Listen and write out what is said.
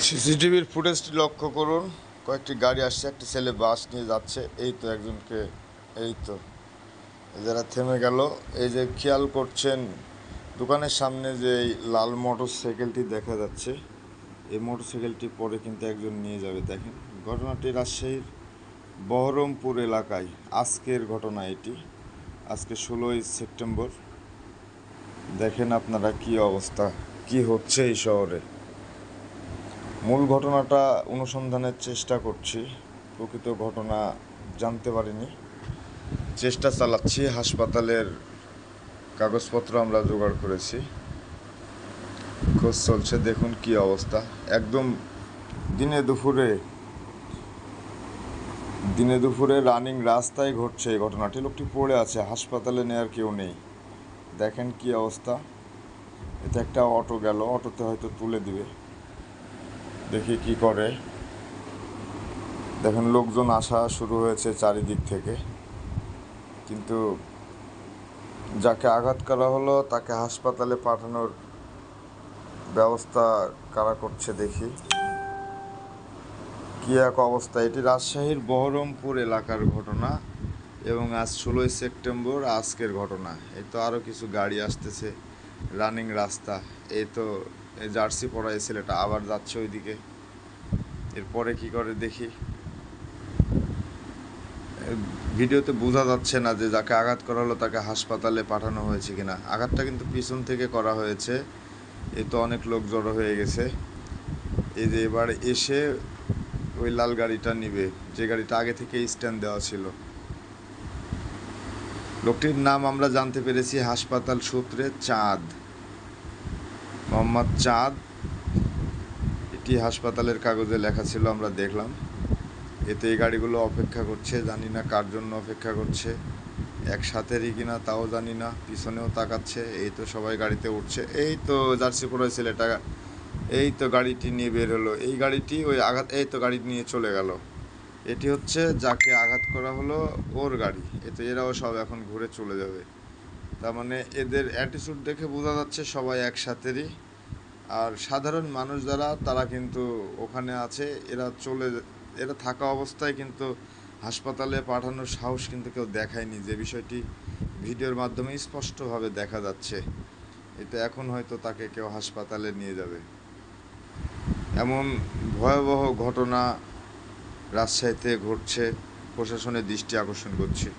সিসিটিভির ফুটেজটি লক্ষ্য করুন। কয়েকটি গাড়ি আসছে, একটি ছেলে বাস নিয়ে যাচ্ছে। এই তো একজনকে, এই তো যারা থেমে গেল। এই যে খেয়াল করছেন দোকানের সামনে যে এই লাল মোটর সাইকেলটি দেখা যাচ্ছে, এই মোটর সাইকেলটি পরে কিন্তু একজন নিয়ে যাবে। দেখেন, ঘটনাটি রাজশাহীর বহরমপুর এলাকায় আজকের ঘটনা এটি। আজকে 16ই সেপ্টেম্বর। দেখেন আপনারা কি অবস্থা, কি হচ্ছে এই শহরে। মূল ঘটনাটা অনুসন্ধানের চেষ্টা করছি, প্রকৃত ঘটনা জানতে পারিনি, চেষ্টা চালাচ্ছি। হাসপাতালের কাগজপত্র আমরা জোগাড় করেছি, খোঁজ চলছে। দেখুন কি অবস্থা, একদম দিনে দুপুরে রানিং রাস্তায় ঘটছে এই ঘটনাটি। লোকটি পড়ে আছে, হাসপাতালে নেওয়ার কেউ নেই। দেখেন কি অবস্থা। এতে একটা অটো গেল, অটোতে হয়তো তুলে দিবে, দেখি কি করে। দেখেন লোকজন আসা শুরু হয়েছে চারিদিক থেকে, কিন্তু যাকে আঘাত করা হলো তাকে হাসপাতালে পাঠানোর ব্যবস্থা কারা করছে দেখি। কি এক অবস্থা। এটি রাজশাহীর বহরমপুর এলাকার ঘটনা এবং আজ 16ই সেপ্টেম্বর আজকের ঘটনা। এই তো আরও কিছু গাড়ি আসতেছে, রানিং রাস্তা। এই তো এই জার্সি পরা এই ছেলেটা আবার যাচ্ছে ওইদিকে। এরপরে কি করে দেখি। ভিডিওতে বোঝা যাচ্ছে না যে যাকে আঘাত করা হলো তাকে হাসপাতালে পাঠানো হয়েছে কিনা। আঘাতটা কিন্তু পিছন থেকে করা হয়েছে। এই তো অনেক লোক জড়ো হয়ে গেছে। এই যে এবার এসে ওই লাল গাড়িটা নিবে, যে গাড়িটা আগে থেকে স্ট্যান্ড দেওয়া ছিল। লোকটির নাম আমরা জানতে পেরেছি হাসপাতাল সূত্রে, চাঁদ, মোহাম্মদ চাঁদ। এটি হাসপাতালের কাগজে লেখা ছিল, আমরা দেখলাম। এতে এই গাড়িগুলো অপেক্ষা করছে, জানি না কার জন্য অপেক্ষা করছে, একসাথেরই কিনা তাও জানি না। পিছনেও তাকাচ্ছে। এই তো সবাই গাড়িতে উঠছে। এই তো জার্সি পরা ছেলেটা, এই তো গাড়িটি নিয়ে বের হলো। এই গাড়িটি ওই আঘাত, এই তো গাড়ি নিয়ে চলে গেল। এটি হচ্ছে যাকে আঘাত করা হলো ওর গাড়ি। এতে এরাও সব এখন ঘুরে চলে যাবে। তার মানে এদের অ্যাটিটিউড দেখে বোঝা যাচ্ছে সবাই একসাথেরই। আর সাধারণ মানুষ যারা, তারা কিন্তু ওখানে আছে। এরা থাকা অবস্থায় কিন্তু হাসপাতালে পাঠানোর সাহস কিন্তু কেউ দেখায়নি, যে বিষয়টি ভিডিওর মাধ্যমে স্পষ্টভাবে দেখা যাচ্ছে। এটা এখন হয়তো তাকে কেউ হাসপাতালে নিয়ে যাবে। এমন ভয়াবহ ঘটনা রাজশাহীতে ঘটছে, প্রশাসনের দৃষ্টি আকর্ষণ করছে।